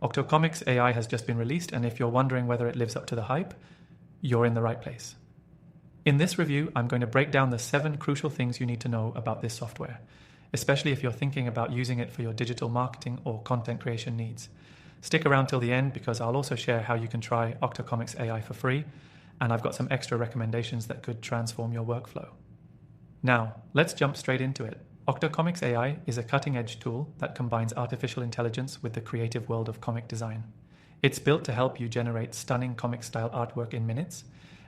Octocomics AI has just been released, and if you're wondering whether it lives up to the hype, you're in the right place. In this review, I'm going to break down the 7 crucial things you need to know about this software, especially if you're thinking about using it for your digital marketing or content creation needs. Stick around till the end because I'll also share how you can try Octocomics AI for free, and I've got some extra recommendations that could transform your workflow. Now, let's jump straight into it. Octocomics AI is a cutting-edge tool that combines artificial intelligence with the creative world of comic design. It's built to help you generate stunning comic-style artwork in minutes,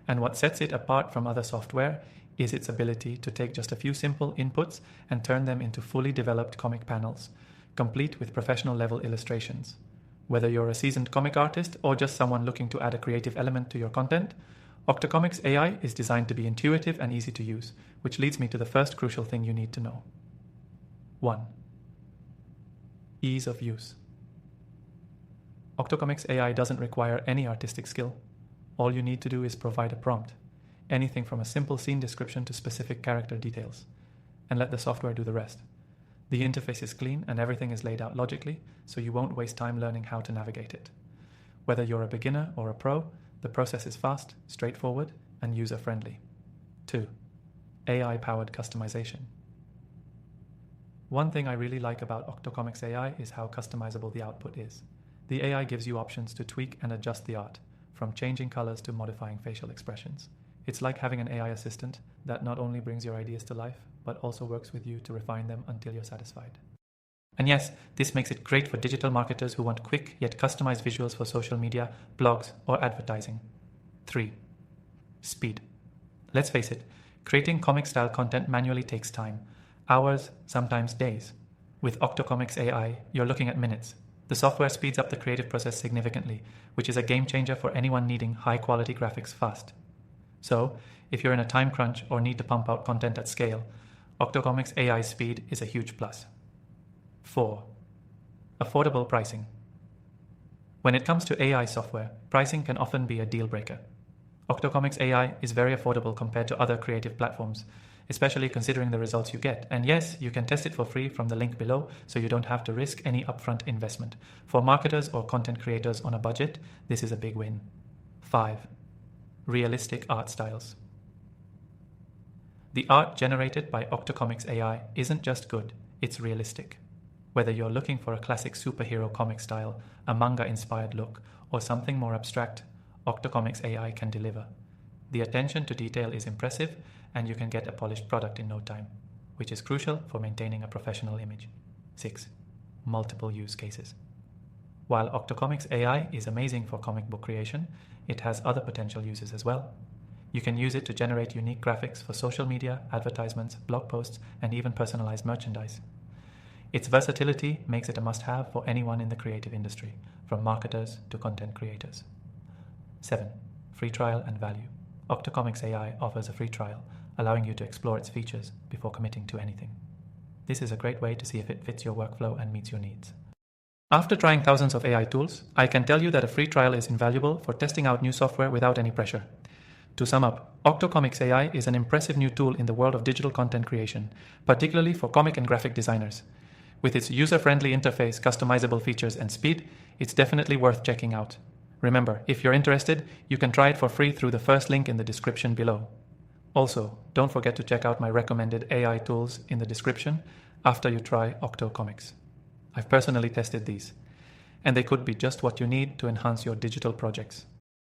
and what sets it apart from other software is its ability to take just a few simple inputs and turn them into fully developed comic panels, complete with professional-level illustrations. Whether you're a seasoned comic artist or just someone looking to add a creative element to your content, Octocomics AI is designed to be intuitive and easy to use, which leads me to the first crucial thing you need to know. 1. Ease of use. Octocomics AI doesn't require any artistic skill. All you need to do is provide a prompt, anything from a simple scene description to specific character details, and let the software do the rest. The interface is clean and everything is laid out logically, so you won't waste time learning how to navigate it. Whether you're a beginner or a pro, the process is fast, straightforward, and user-friendly. 2. AI-powered customization. One thing I really like about Octocomics AI is how customizable the output is. The AI gives you options to tweak and adjust the art, from changing colors to modifying facial expressions. It's like having an AI assistant that not only brings your ideas to life, but also works with you to refine them until you're satisfied. And yes, this makes it great for digital marketers who want quick yet customized visuals for social media, blogs, or advertising. 3. Speed. Let's face it, creating comic-style content manually takes time. Hours, sometimes days. With Octocomics AI, you're looking at minutes. The software speeds up the creative process significantly, which is a game changer for anyone needing high-quality graphics fast. So, if you're in a time crunch or need to pump out content at scale, Octocomics AI's speed is a huge plus. 4. Affordable pricing. When it comes to AI software, pricing can often be a deal breaker. Octocomics AI is very affordable compared to other creative platforms, especially considering the results you get. And yes, you can test it for free from the link below, so you don't have to risk any upfront investment. For marketers or content creators on a budget, this is a big win. 5. Realistic art styles. The art generated by Octocomics AI isn't just good, it's realistic. Whether you're looking for a classic superhero comic style, a manga-inspired look, or something more abstract, Octocomics AI can deliver. The attention to detail is impressive, and you can get a polished product in no time, which is crucial for maintaining a professional image. 6. Multiple use cases. While Octocomics AI is amazing for comic book creation, it has other potential uses as well. You can use it to generate unique graphics for social media, advertisements, blog posts, and even personalized merchandise. Its versatility makes it a must-have for anyone in the creative industry, from marketers to content creators. 7. Free trial and value. Octocomics AI offers a free trial, allowing you to explore its features before committing to anything. This is a great way to see if it fits your workflow and meets your needs. After trying thousands of AI tools, I can tell you that a free trial is invaluable for testing out new software without any pressure. To sum up, Octocomics AI is an impressive new tool in the world of digital content creation, particularly for comic and graphic designers. With its user-friendly interface, customizable features, and speed, it's definitely worth checking out. Remember, if you're interested, you can try it for free through the first link in the description below. Also, don't forget to check out my recommended AI tools in the description after you try Octocomics. I've personally tested these, and they could be just what you need to enhance your digital projects.